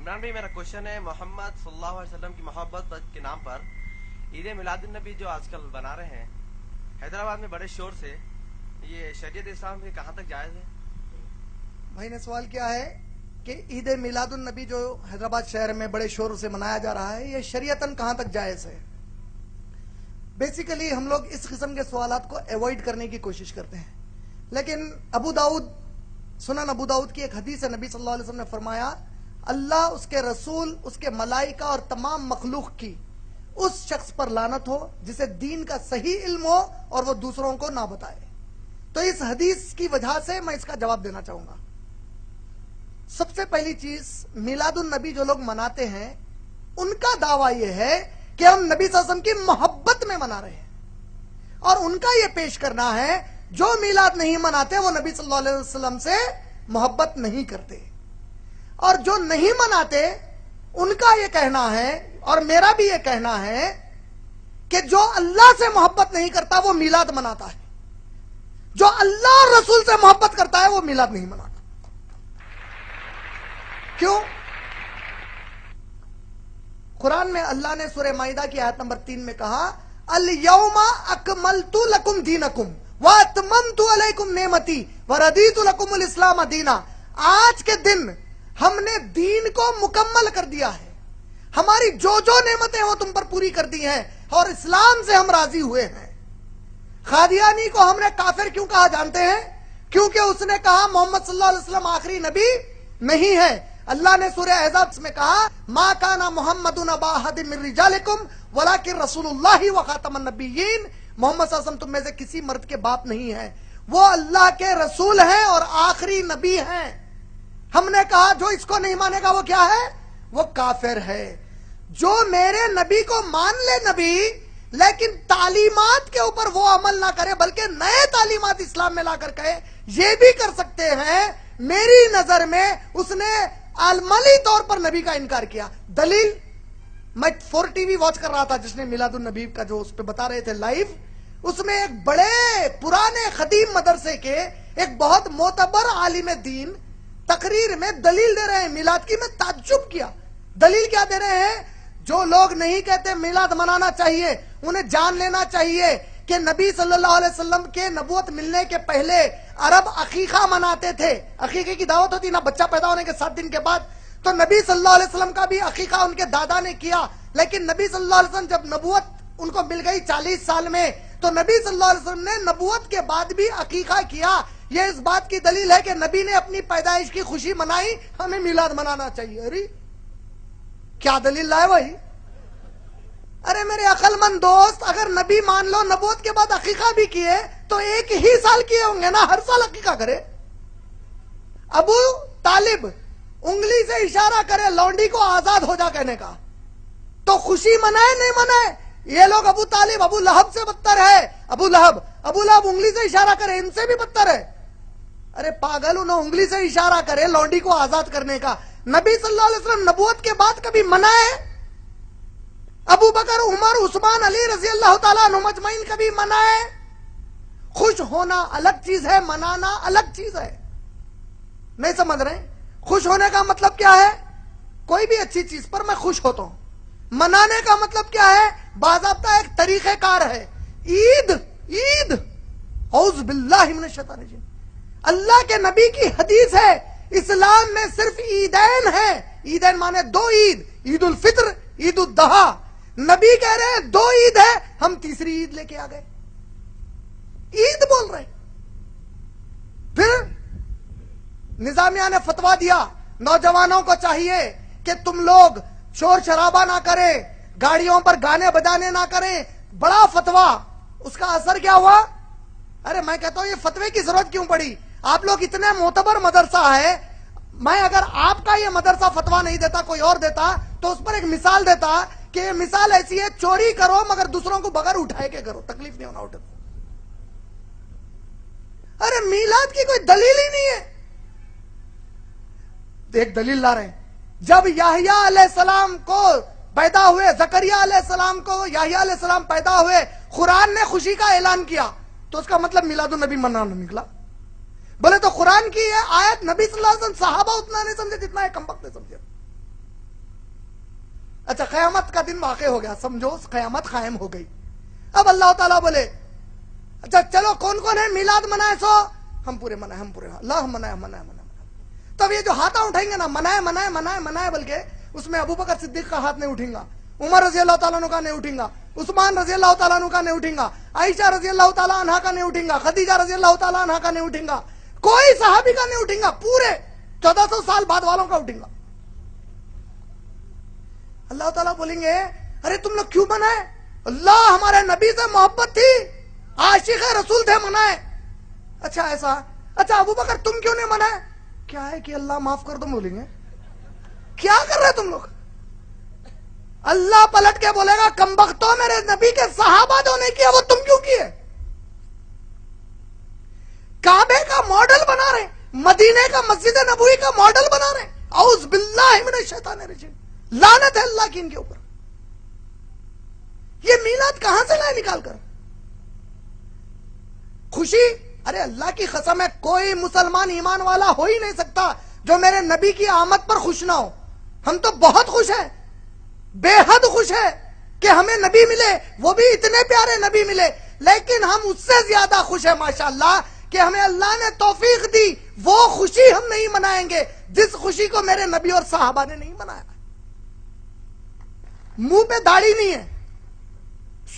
عمران بھائی میرا کوشچن ہے محمد صلی اللہ علیہ وسلم کی محبت کے نام پر عید میلاد النبی جو آج کل بنا رہے ہیں حیدرآباد میں بڑے شور سے، یہ شریعت اسلام کے کہاں تک جائز ہے؟ بھائی نے سوال کیا ہے کہ عید میلاد النبی جو حیدرآباد شہر میں بڑے شور سے منایا جا رہا ہے یہ شریعتاً کہاں تک جائز ہے؟ بیسیکلی ہم لوگ اس قسم کے سوالات کو ایوائڈ کرنے کی کوشش کرتے ہیں، لیکن سنن ابو داؤد کی ایک حدیث ہے، نبی صلی اللہ علیہ وسلم نے فرمایا اللہ، اس کے رسول، اس کے ملائکہ اور تمام مخلوق کی اس شخص پر لعنت ہو جسے دین کا صحیح علم ہو اور وہ دوسروں کو نہ بتائے۔ تو اس حدیث کی وجہ سے میں اس کا جواب دینا چاہوں گا۔ سب سے پہلی چیز، میلاد النبی جو لوگ مناتے ہیں ان کا دعویٰ یہ ہے کہ ہم نبی صلی اللہ علیہ وسلم کی محبت میں منا رہے ہیں، اور ان کا یہ پیش کرنا ہے جو میلاد نہیں مناتے وہ نبی صلی اللہ علیہ وسلم سے محبت نہیں کرتے، اور جو نہیں مناتے ان کا یہ کہنا ہے اور میرا بھی یہ کہنا ہے کہ جو اللہ سے محبت نہیں کرتا وہ میلاد مناتا ہے، جو اللہ اور رسول سے محبت کرتا ہے وہ میلاد نہیں مناتا۔ کیوں؟ قرآن میں اللہ نے سورہ مائدہ کی آیت نمبر 3 میں کہا الیوم اکملت لکم دینکم واتممت علیکم نعمتی وردیت لکم الاسلام دینا۔ آج کے دن ہم نے دین کو مکمل کر دیا ہے، ہماری جو نعمتیں وہ تم پر پوری کر دی ہیں، اور اسلام سے ہم راضی ہوئے ہیں۔ قادیانی کو ہم نے کافر کیوں کہا جانتے ہیں؟ کیونکہ اس نے کہا محمد صلی اللہ علیہ وسلم آخری نبی نہیں ہے۔ اللہ نے سورہ احزاب میں کہا ما کان محمد ابا احد من رجالکم ولکن رسول اللہ وخاتم النبیین۔ محمد صلی اللہ علیہ وسلم تم میں سے کسی مرد کے باپ نہیں ہے، وہ اللہ کے رسول ہیں اور آخری نبی ہیں۔ ہم نے کہا جو اس کو نہیں مانے گا وہ کیا ہے؟ وہ کافر ہے۔ جو میرے نبی کو مان لے نبی، لیکن تعلیمات کے اوپر وہ عمل نہ کرے بلکہ نئے تعلیمات اسلام میں لا کر کہے، یہ بھی کر سکتے ہیں۔ میری نظر میں اس نے عملی طور پر نبی کا انکار کیا۔ دلیل، میں 4 ٹی وی واچ کر رہا تھا جس نے میلاد النبی کا جو اس پہ بتا رہے تھے لائیو، اس میں ایک بڑے پرانے قدیم مدرسے کے ایک بہت معتبر عالم دین تقریر میں دلیل دے رہے ہیں میلاد کی۔ میں تعجب کیا، دلیل کیا دے رہے ہیں؟ جو لوگ نہیں کہتے میلاد منانا چاہیے انہیں جان لینا چاہیے کہ نبی صلی اللہ علیہ وسلم کے نبوت ملنے کے پہلے عرب عقیقہ مناتے تھے۔ عقیقے کی دعوت ہوتی نا بچہ پیدا ہونے کے 7 دن کے بعد، تو نبی صلی اللہ علیہ وسلم کا بھی عقیقہ ان کے دادا نے کیا، لیکن نبی صلی اللہ علیہ وسلم جب نبوت ان کو مل گئی 40 سال میں، تو نبی صلی اللہ علیہ وسلم نے نبوت کے بعد بھی عقیقہ کیا۔ یہ اس بات کی دلیل ہے کہ نبی نے اپنی پیدائش کی خوشی منائی، ہمیں میلاد منانا چاہیے۔ ارے کیا دلیل لائے بھائی؟ ارے میرے عقل مند دوست، اگر نبی مان لو نبوت کے بعد عقیقہ بھی کیے تو 1 ہی سال کیے ہوں گے نا، ہر سال عقیقہ کرے۔ ابو طالب انگلی سے اشارہ کرے لونڈی کو آزاد ہو جا کہنے کا، تو خوشی منائے نہیں منائے؟ یہ لوگ ابو طالب ابو لہب سے بدتر ہے۔ ابو لہب انگلی سے اشارہ کرے ان سے بھی بدتر ہے۔ ارے پاگل، انہوں انگلی سے اشارہ کرے لونڈی کو آزاد کرنے کا، نبی صلی اللہ علیہ وسلم نبوت کے بعد کبھی منائے؟ ابو بکر، عمر، عثمان، علی رضی اللہ تعالیٰ عنہم اجمعین کبھی منائے؟ خوش ہونا الگ چیز ہے، منانا الگ چیز ہے۔ نہیں سمجھ رہے؟ خوش ہونے کا مطلب کیا ہے؟ کوئی بھی اچھی چیز پر میں خوش ہوتا ہوں۔ منانے کا مطلب کیا ہے؟ باضابطہ ایک طریقہ کار ہے۔ عید اعوذ باللہ من الشیطان الرجیم، اللہ کے نبی کی حدیث ہے اسلام میں صرف عیدین ہیں۔ عیدین مانے 2 عید، عید الفطر، عید الاضحیٰ۔ نبی کہہ رہے ہیں 2 عید ہے، ہم تیسری عید لے کے آ گئے، عید بول رہے۔ پھر نظامیہ نے فتویٰ دیا نوجوانوں کو چاہیے کہ تم لوگ شور شرابہ نہ کریں، گاڑیوں پر گانے بجانے نہ کریں، بڑا فتویٰ۔ اس کا اثر کیا ہوا؟ ارے میں کہتا ہوں یہ فتوے کی ضرورت کیوں پڑی؟ آپ لوگ اتنے معتبر مدرسہ ہے، میں اگر آپ کا یہ مدرسہ فتویٰ نہیں دیتا کوئی اور دیتا تو اس پر ایک مثال دیتا کہ یہ مثال ایسی ہے، چوری کرو مگر دوسروں کو بغیر اٹھائے کے کرو، تکلیف نہیں ہونا اٹھے۔ ارے میلاد کی کوئی دلیل ہی نہیں ہے۔ ایک دلیل لا رہے ہیں، جب یحییٰ علیہ السلام کو پیدا ہوئے، زکریا علیہ السلام کو یحییٰ علیہ السلام پیدا ہوئے، قرآن نے خوشی کا اعلان کیا، تو اس کا مطلب میلاد النبی منانا نکلا۔ بولے تو قرآن کی یہ آیت نبی صلی اللہ علیہ وسلم صحابہ اتنا نہیں سمجھے جتنا ہے کم وقت نے سمجھے۔ اچھا قیامت کا دن واقع ہو گیا, سمجھو قیامت قائم ہو گئی. اب اللہ تعالیٰ بولے اچھا چلو کون کون ہے میلاد منائے, سو ہم پورے منائے, ہم پورے, اللہ منائے منائے منائے. تب یہ جو ہاتھ اٹھائیں گے نا منائے منائے منائے منائے, بلکہ اس میں ابو بکر صدیق کا ہاتھ نہیں اٹھیں گا, عمر رضی اللہ تعالیٰ عنہ کا نہیں اٹھیں گا, عثمان رضی اللہ تعالیٰ عنہ کا نہیں اٹھیں گا, عائشہ رضی اللہ تعالیٰ عنہ کا نہیں اٹھیں گا, خدیجہ رضی اللہ تعالیٰ عنہ کا نہیں اٹھیں گا, کوئی صحابی کا نہیں اٹھیں گا, پورے 1400 سال بعد والوں کا اٹھیں گا. اللہ تعالیٰ بولیں گے ارے تم لوگ کیوں منائے؟ اللہ ہمارے نبی سے محبت تھی, عاشق رسول تھے, منائے. اچھا ایسا, اچھا ابو بکر تم کیوں نہیں منائے؟ کیا ہے کہ اللہ معاف کر دو, بولیں گے کیا کر رہے تم لوگ؟ اللہ پلٹ کے بولے گا کمبختوں, میرے نبی کے صحابہ جو نہیں کیا وہ تم کیوں کیے؟ کعبے کا ماڈل بنا رہے, مدینے کا مسجد نبوی کا ماڈل بنا رہے, اعوذ باللہ من الشیطان الرجیم, لعنت ہے اللہ کی ان کے اوپر. یہ میلاد کہاں سے لائے نکال کر؟ خوشی, ارے اللہ کی قسم ہے کوئی مسلمان ایمان والا ہو ہی نہیں سکتا جو میرے نبی کی آمد پر خوش نہ ہو. ہم تو بہت خوش ہیں, بے حد خوش ہے کہ ہمیں نبی ملے, وہ بھی اتنے پیارے نبی ملے, لیکن ہم اس سے زیادہ خوش ہیں ماشاءاللہ کہ ہمیں اللہ نے توفیق دی, وہ خوشی ہم نہیں منائیں گے جس خوشی کو میرے نبی اور صحابہ نے نہیں منایا. منہ پہ داڑھی نہیں ہے,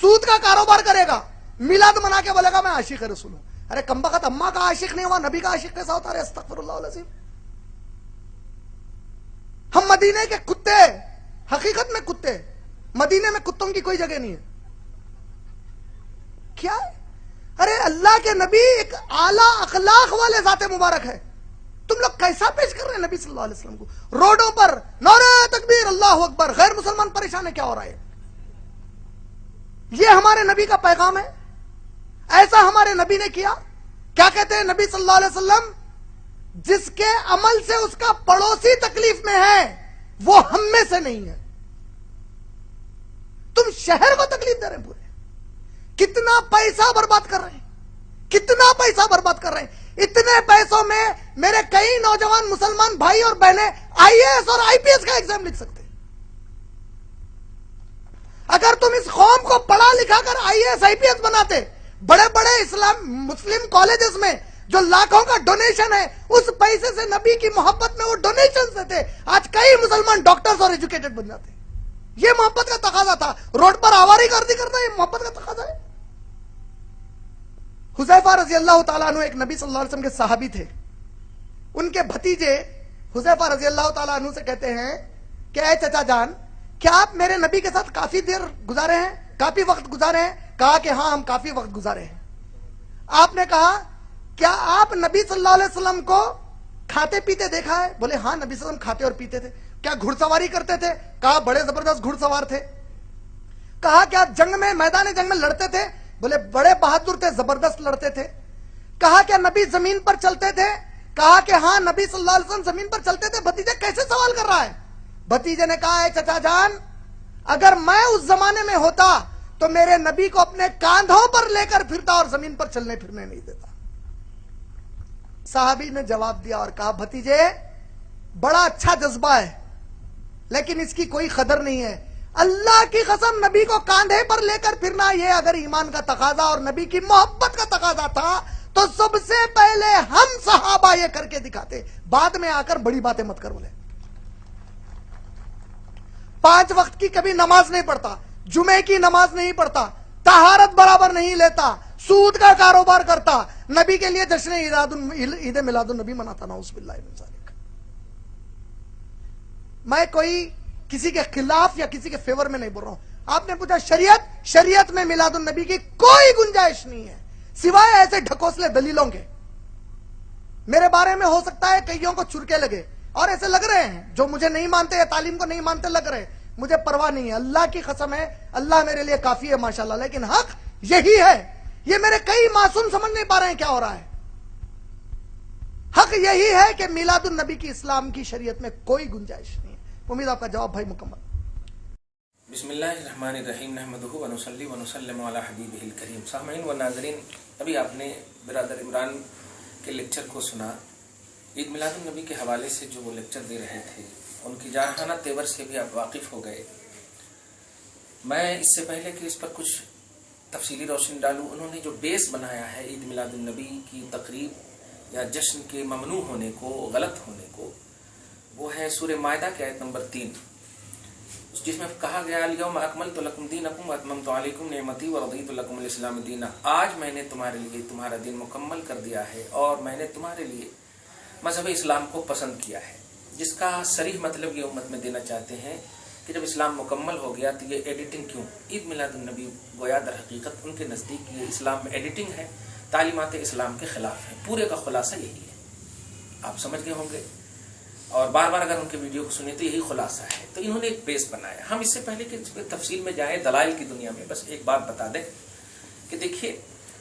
سود کا کاروبار کرے گا, میلاد منا کے بولے گا میں عاشق رسول ہوں. ارے کمبخت اماں کا عاشق نہیں ہوا, نبی کا عاشق کیسا ہوتا ہے؟ استغفر اللہ العظیم. ہم مدینے کے کتے, حقیقت میں کتے, مدینے میں کتوں کی کوئی جگہ نہیں ہے. کیا ہے؟ ارے اللہ کے نبی ایک اعلیٰ اخلاق والے ذات مبارک ہے, تم لوگ کیسا پیش کر رہے ہیں نبی صلی اللہ علیہ وسلم کو؟ روڈوں پر نعرہ تکبیر اللہ اکبر, غیر مسلمان پریشان ہے, کیا ہو رہا ہے؟ یہ ہمارے نبی کا پیغام ہے؟ ایسا ہمارے نبی نے کیا؟ کیا کہتے ہیں نبی صلی اللہ علیہ وسلم, جس کے عمل سے اس کا پڑوسی تکلیف میں ہے وہ ہم میں سے نہیں ہے. تم شہر کو تکلیف دے رہے ہیں پورے, کتنا پیسہ برباد کر رہے ہیں, کتنا پیسہ برباد کر رہے ہیں. اتنے پیسوں میں میرے کئی نوجوان مسلمان بھائی اور بہنیں آئی اے ایس اور آئی پی ایس کا ایگزام لکھ سکتے. اگر تم اس قوم کو پڑھا لکھا کر آئی A S I P S بناتے, بڑے بڑے اسلام مسلم کالجز میں جو لاکھوں کا ڈونیشن ہے, اس پیسے سے نبی کی محبت میں وہ ڈونیشن دیتے, آج کئی مسلمان ڈاکٹرز اور ایجوکیٹڈ بن جاتے. یہ محبت کا تقاضا تھا. روڈ پر آواری گردی کرنا یہ محبت کا تقاضا ہے. حذیفہ رضی اللہ تعالیٰ عنہ ایک نبی صلی اللہ علیہ وسلم کے صحابی تھے. ان کے بھتیجے حذیفہ رضی اللہ تعالیٰ عنہ سے کہتے ہیں کہ اے چچا جان, کیا آپ میرے نبی کے ساتھ کافی دیر گزارے ہیں, کافی وقت گزارے ہیں؟ کہا کہ ہاں ہم کافی وقت گزارے ہیں. آپ نے کہا کیا آپ نبی صلی اللہ علیہ وسلم کو کھاتے پیتے دیکھا ہے؟ بولے ہاں نبی صلی اللہ علیہ وسلم کھاتے اور پیتے تھے. کیا گھڑ سواری کرتے تھے؟ کہا بڑے زبردست گھڑ سوار تھے. کہا کیا جنگ میں, میدان جنگ میں لڑتے تھے؟ بولے بڑے بہادر تھے, زبردست لڑتے تھے. کہا کیا نبی زمین پر چلتے تھے؟ کہا کہ ہاں نبی صلی اللہ علیہ وسلم زمین پر چلتے تھے. بھتیجے کیسے سوال کر رہا ہے؟ بھتیجے نے کہا اے چچا جان, اگر میں اس زمانے میں ہوتا تو میرے نبی کو اپنے کاندھوں پر لے کر پھرتا اور زمین پر چلنے پھرنے نہیں دیتا. صحابی نے جواب دیا اور کہا بھتیجے بڑا اچھا جذبہ ہے, لیکن اس کی کوئی قدر نہیں ہے. اللہ کی قسم نبی کو کاندھے پر لے کر پھرنا یہ اگر ایمان کا تقاضا اور نبی کی محبت کا تقاضا تھا تو سب سے پہلے ہم صحابہ یہ کر کے دکھاتے, بعد میں آ کر بڑی باتیں مت کر. بولے 5 وقت کی کبھی نماز نہیں پڑھتا, جمعے کی نماز نہیں پڑھتا, طہارت برابر نہیں لیتا, سود کا کاروبار کرتا, نبی کے لیے جشن عید میلاد النبی مناتا. نعوذ باللہ من ذالک. میں کوئی کسی کے خلاف یا کسی کے فیور میں نہیں بول رہا ہوں. آپ نے پوچھا شریعت میں میلاد النبی کی کوئی گنجائش نہیں ہے سوائے ایسے ڈھکوسلے دلیلوں کے. میرے بارے میں ہو سکتا ہے کئیوں کو چرکے لگے اور ایسے لگ رہے ہیں جو مجھے نہیں مانتے یا تعلیم کو نہیں مانتے لگ رہے, مجھے پرواہ نہیں ہے. اللہ کی قسم ہے, اللہ میرے لیے کافی ہے ماشاءاللہ. لیکن حق یہی ہے, یہ میرے کئی معصوم سمجھ نہیں پا رہے ہیں کیا ہو رہا ہے. حق یہی ہے کہ میلاد النبی کی اسلام کی شریعت میں کوئی گنجائش نہیں ہے. امید آپ کا جواب بھائی مکمل. بسم اللہ الرحمن الرحیم, نحمدہ و نصلی و نسلم علی حبیبہ الکریم. سامعین و ناظرین, ابھی آپ نے برادر عمران کے لیکچر کو سنا. عید میلاد النبی کے حوالے سے جو وہ لیکچر دے رہے تھے, ان کی جارحانہ تیور سے بھی آپ واقف ہو گئے میں اس سے پہلے کہ اس پر کچھ تفصیلی روشنی ڈالوں، انہوں نے جو بیس بنایا ہے عید میلاد النبی کی تقریب یا جشن کے ممنوع ہونے کو، غلط ہونے کو، وہ ہے سورہ مائدہ کی آیت نمبر 3، جس میں کہا گیا الیوم اکملت لکم دینکم واتممت علیکم نعمتی ورضیت لکم الاسلام دینا، آج میں نے تمہارے لیے تمہارا دین مکمل کر دیا ہے اور میں نے تمہارے لیے مذہب اسلام کو پسند کیا ہے، جس کا صریح مطلب یہ امت میں دینا چاہتے ہیں کہ جب اسلام مکمل ہو گیا تو یہ ایڈیٹنگ کیوں؟ عید میلاد النبی گویا در حقیقت ان کے نزدیک یہ اسلام میں ایڈیٹنگ ہے، تعلیمات اسلام کے خلاف ہے، پورے کا خلاصہ یہی ہے، آپ سمجھ گئے ہوں گے، اور بار بار اگر ان کے ویڈیو کو سنیں تو یہی خلاصہ ہے۔ تو انہوں نے ایک بیس بنایا، ہم اس سے پہلے کہ تفصیل میں جائیں دلائل کی دنیا میں بس ایک بات بتا دیں کہ دیکھیے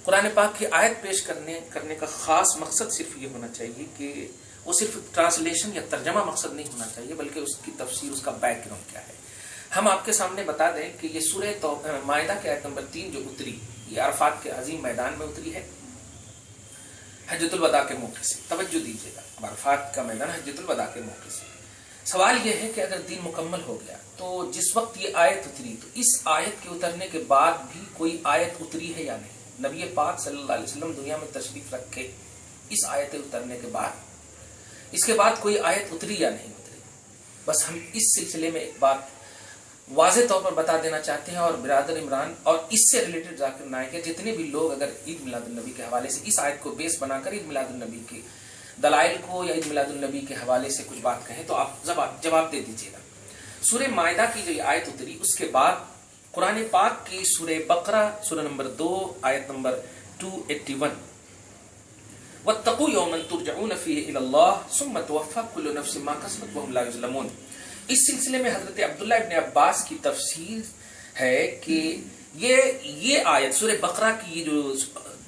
قرآن پاک کی آیت پیش کرنے کا خاص مقصد صرف یہ ہونا چاہیے کہ وہ صرف ٹرانسلیشن یا ترجمہ مقصد نہیں ہونا چاہیے، بلکہ اس کی تفسیر، اس کا بیک گراؤنڈ کیا ہے۔ ہم آپ کے سامنے بتا دیں کہ یہ سورہ مائدہ کی آیت نمبر 3 جو اتری، یہ عرفات کے عظیم میدان میں اتری ہے، حجۃ الوداع کے موقع سے، توجہ دیجیے گا، عرفات کا میدان حجۃ الوداع کے موقع سے۔ سوال یہ ہے کہ اگر دین مکمل ہو گیا تو جس وقت یہ آیت اتری تو اس آیت کے اترنے کے بعد بھی کوئی آیت اتری ہے یا نہیں؟ نبی پاک صلی اللہ علیہ وسلم دنیا میں تشریف رکھے، اس آیت اترنے کے بعد، اس کے بعد کوئی آیت اتری یا نہیں اتری؟ بس ہم اس سلسلے میں ایک بات واضح طور پر بتا دینا چاہتے ہیں، اور برادر عمران اور اس سے ریلیٹڈ ذاکر نائک ہے، جتنے بھی لوگ اگر عید میلاد النبی کے حوالے سے اس آیت کو بیس بنا کر عید میلاد النبی کے دلائل کو یا عید میلاد النبی کے حوالے سے کچھ بات کہیں تو آپ جواب دے دیجیے گا۔ سورہ مائدہ کی جو یہ آیت اتری، اس کے بعد قرآن پاک کی سورہ بقرہ سورہ نمبر 2 آیت نمبر 281، وَاتَّقُوا يَوْمًا تُرْجَعُونَ فِيهِ إِلَى اللَّهِ ثُمَّ تُوَفَّى كُلُّ نَفْسٍ مَا كَسَبَتْ وَهُمْ لَا يُظْلَمُونَ۔ اس سلسلے میں حضرت عبداللہ ابن عباس کی تفسیر ہے کہ یہ آیت سورہ بقرہ کی جو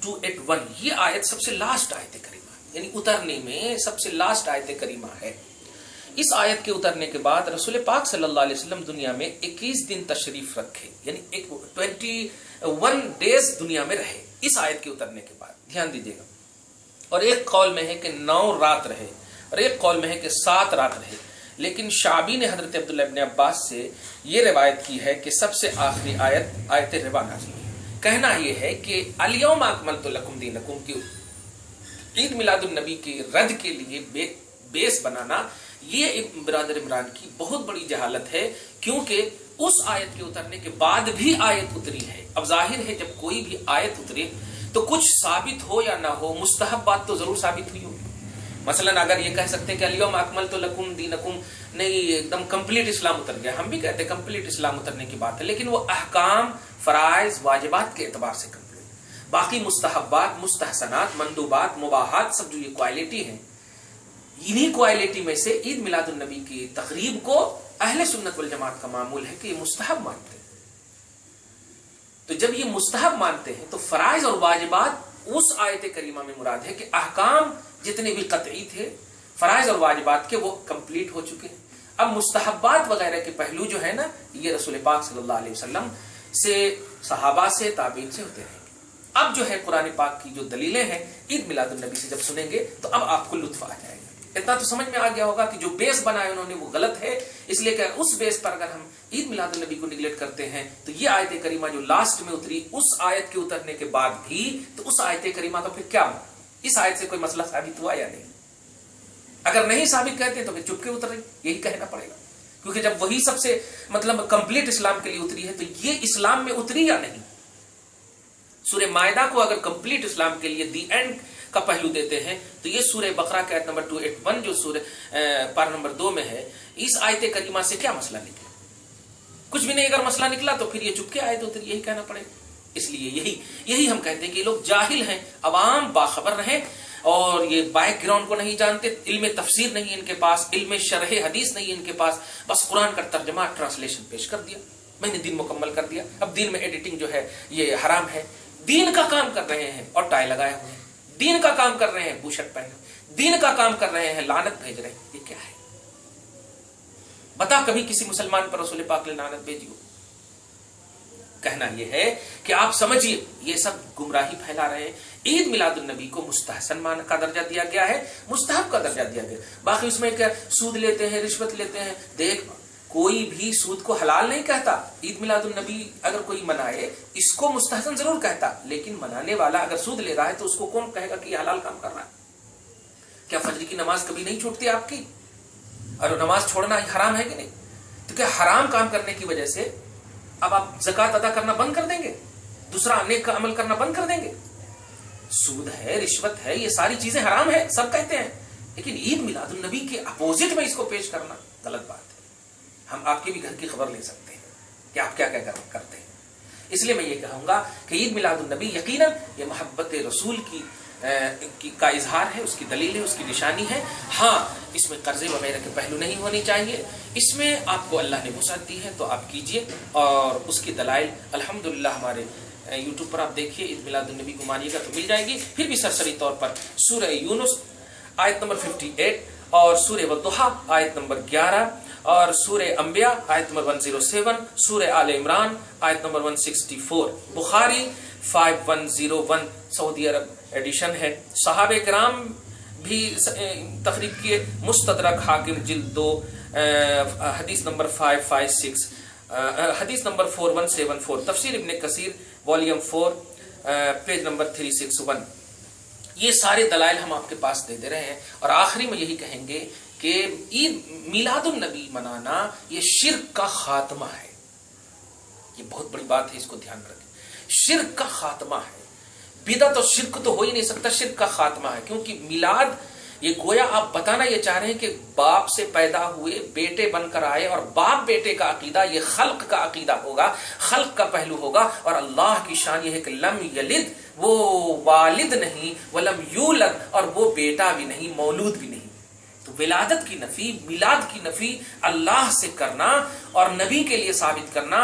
281، یہ آیت سب سے لاسٹ آیت کریمہ، یعنی اترنے میں سب سے لاسٹ آیت کریمہ ہے۔ اس آیت کے اترنے کے بعد رسول پاک صلی اللہ علیہ وسلم دنیا میں 21 دن تشریف رکھے، یعنی 21 ڈیز دنیا میں رہے اس آیت کے اترنے کے بعد، دھیان دیجیے گا، اور ایک قول میں ہے کہ 9 رات رہے اور ایک قول میں ہے کہ 7 رات رہے، لیکن شعبی نے حضرت عبداللہ ابن عباس سے یہ روایت کی ہے کہ سب سے آخری آیت ربا نازل ہوئی۔ کہنا یہ ہے کہ الیوم اکملت لکم دینکم کی عید میلاد النبی کے رد کے لیے بیس بنانا یہ برادر عمران کی بہت بڑی جہالت ہے، کیونکہ اس آیت کے اترنے کے بعد بھی آیت اتری ہے۔ اب ظاہر ہے جب کوئی بھی آیت اترے تو کچھ ثابت ہو یا نہ ہو، مستحب بات تو ضرور ثابت ہوئی ہوگی۔ مثلا اگر یہ کہہ سکتے ہیں کہ الیوم اکملت لکم دینکم، نہیں ایک دم کمپلیٹ اسلام اتر گیا، ہم بھی کہتے ہیں کمپلیٹ اسلام اترنے کی بات ہے، لیکن وہ احکام، فرائض، واجبات کے اعتبار سے کمپلیٹ، باقی مستحبات، مستحسنات، مندوبات، مباحات، سب جو یہ کوالٹی ہیں، انہی کوالٹی میں سے عید میلاد النبی کی تقریب کو اہل سنت والجماعت کا معمول ہے کہ یہ مستحب مانتے ہیں۔ تو جب یہ مستحب مانتے ہیں تو فرائض اور واجبات اس آیت کریمہ میں مراد ہے کہ احکام جتنے بھی قطعی تھے، فرائض اور واجبات کے، وہ کمپلیٹ ہو چکے ہیں۔ اب مستحبات وغیرہ کے پہلو جو ہے نا، یہ رسول پاک صلی اللہ علیہ وسلم سے، صحابہ سے، تابعین سے ہوتے رہیں گے۔ اب جو ہے قرآن پاک کی جو دلیلیں ہیں عید میلاد النبی سے جب سنیں گے تو اب آپ کو لطف آ جائے گا۔ اتنا تو سمجھ میں آ گیا ہوگا کہ جو بیس بنایا انہوں نے وہ غلط ہے، اس لیے کہ اس بیس پر اگر ہم عید میلاد النبی کو نگلیکٹ کرتے ہیں تو یہ آیت کریمہ جو لاسٹ میں اتری، اس آیت کے اترنے کے بعد بھی تو اس آیت کریمہ کا پھر کیا ہوا؟ اس آیت سے کوئی مسئلہ ثابت ہوا یا نہیں؟ اگر نہیں ثابت کہتے تو پھر چپ کے اتر رہی، یہی کہنا پڑے گا، کیونکہ جب وہی سب سے مطلب کمپلیٹ اسلام کے لیے اتری ہے تو یہ اسلام میں اتری یا نہیں؟ سورہ مائدہ کو اگر کمپلیٹ اسلام کے لیے دی اینڈ کا پہلو دیتے ہیں تو یہ سورہ بقرہ کا آیت نمبر 281 جو سورہ پارہ نمبر 2 میں ہے، اس آیت کریمہ سے کیا مسئلہ نکلا؟ کچھ بھی نہیں۔ اگر مسئلہ نکلا تو پھر یہ چپ کے آیت اتری، یہی کہنا پڑے گا۔ اس لیے یہی ہم کہتے ہیں کہ یہ لوگ جاہل ہیں، عوام باخبر رہیں، اور یہ بیک گراؤنڈ کو نہیں جانتے، علم تفسیر نہیں ان کے پاس، علم شرح حدیث نہیں ان کے پاس، بس قرآن کا ترجمہ، ٹرانسلیشن پیش کر دیا، میں نے دین مکمل کر دیا، اب دین میں ایڈیٹنگ جو ہے یہ حرام ہے۔ دین کا کام کر رہے ہیں اور ٹائی لگائے ہوئے ہیں، دین کا کام کر رہے ہیں بوشٹ پہنے، دین کا کام کر رہے ہیں لعنت بھیج رہے ہیں، یہ کیا ہے؟ بتا کبھی کسی مسلمان پر رسول پاک نے لعنت بھیجی ہو؟ کہنا یہ ہے کہ آپ سمجھیے یہ سب گمراہی پھیلا رہے ہیں۔ عید میلاد النبی کو مستحسن کا درجہ دیا گیا ہے، مستحب کا درجہ دیا گیا، باقی اس میں کیا سود لیتے ہیں، رشوت لیتے ہیں، دیکھ کوئی بھی سود کو حلال نہیں کہتا. عید میلاد النبی اگر کوئی منائے اس کو مستحسن ضرور کہتا, لیکن منانے والا اگر سود لے رہا ہے تو اس کو کون کہے گا کہ یہ حلال کام کر رہا ہے؟ کیا فجر کی نماز کبھی نہیں چھوٹتی آپ کی؟ اور نماز چھوڑنا حرام ہے کہ نہیں؟ تو کیا حرام کام کرنے کی وجہ سے اب آپ زکوٰۃ ادا کرنا بند کر دیں گے, دوسرا نیک کا عمل کرنا بند کر دیں گے؟ سود ہے, رشوت ہے, یہ ساری چیزیں حرام ہے, سب کہتے ہیں, لیکن عید میلاد النبی کے اپوزٹ میں اس کو پیش کرنا غلط بات ہے. ہم آپ کے بھی گھر کی خبر لے سکتے ہیں کہ آپ کیا کیا کرتے ہیں. اس لیے میں یہ کہوں گا کہ عید میلاد النبی یقیناً یہ محبت رسول کا اظہار ہے, اس کی دلیل ہے, اس کی نشانی ہے. ہاں, اس میں قرضے وغیرہ کے پہلو نہیں ہونے چاہیے. اس میں آپ کو اللہ نے وسعت دی ہے تو آپ کیجئے, اور اس کی دلائل الحمدللہ ہمارے یوٹیوب پر آپ دیکھیے, عید میلاد النبی کو مانیے گا تو مل جائے گی. پھر بھی سرسری طور پر سورہ یونس آیت نمبر 58 اور سورہ والضحیٰ آیت نمبر 11 اور سورہ انبیاء آیت نمبر 107, سورہ آل عمران آیت نمبر 164, بخاری 5101 سعودی عرب ایڈیشن ہے. صحابہ کرام بھی تخریج کیے, مستدرک حاکم جلد 2 حدیث نمبر 556, حدیث نمبر 4174, تفسیر ابن کثیر والیوم 4 پیج نمبر 361. یہ سارے دلائل ہم آپ کے پاس دے دے رہے ہیں. اور آخری میں یہی کہیں گے کہ عید میلاد النبی منانا یہ شرک کا خاتمہ ہے. یہ بہت بڑی بات ہے, اس کو دھیان رکھیں. شرک کا خاتمہ ہے. بدعت اور شرک تو ہو ہی نہیں سکتا, شرک کا خاتمہ ہے. کیونکہ میلاد یہ گویا آپ بتانا یہ چاہ رہے ہیں کہ باپ سے پیدا ہوئے بیٹے بن کر آئے, اور باپ بیٹے کا عقیدہ یہ خلق کا عقیدہ ہوگا, خلق کا پہلو ہوگا. اور اللہ کی شان یہ ہے کہ لم یلد, وہ والد نہیں, ولم یولد, اور وہ بیٹا بھی نہیں, مولود بھی نہیں. تو ولادت کی نفی, میلاد کی نفی اللہ سے کرنا اور نبی کے لیے ثابت کرنا,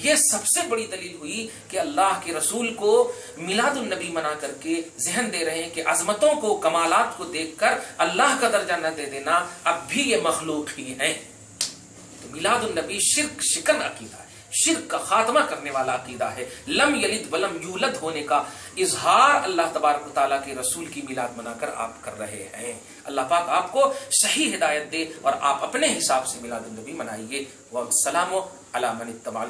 یہ سب سے بڑی دلیل ہوئی کہ اللہ کے رسول کو میلاد النبی منا کر کے ذہن دے رہے ہیں کہ عظمتوں کو, کمالات کو دیکھ کر اللہ کا درجہ نہ دے دینا, اب بھی یہ مخلوق ہی ہیں. تو میلاد النبی شرک شکن عقیدہ ہے, شرک کا خاتمہ کرنے والا عقیدہ ہے. لم یلد ولم یولد ہونے کا اظہار اللہ تبارک و تعالیٰ کے رسول کی میلاد منا کر آپ کر رہے ہیں. اللہ پاک آپ کو صحیح ہدایت دے اور آپ اپنے حساب سے میلاد النبی منائیے. والسلام علی من اتبع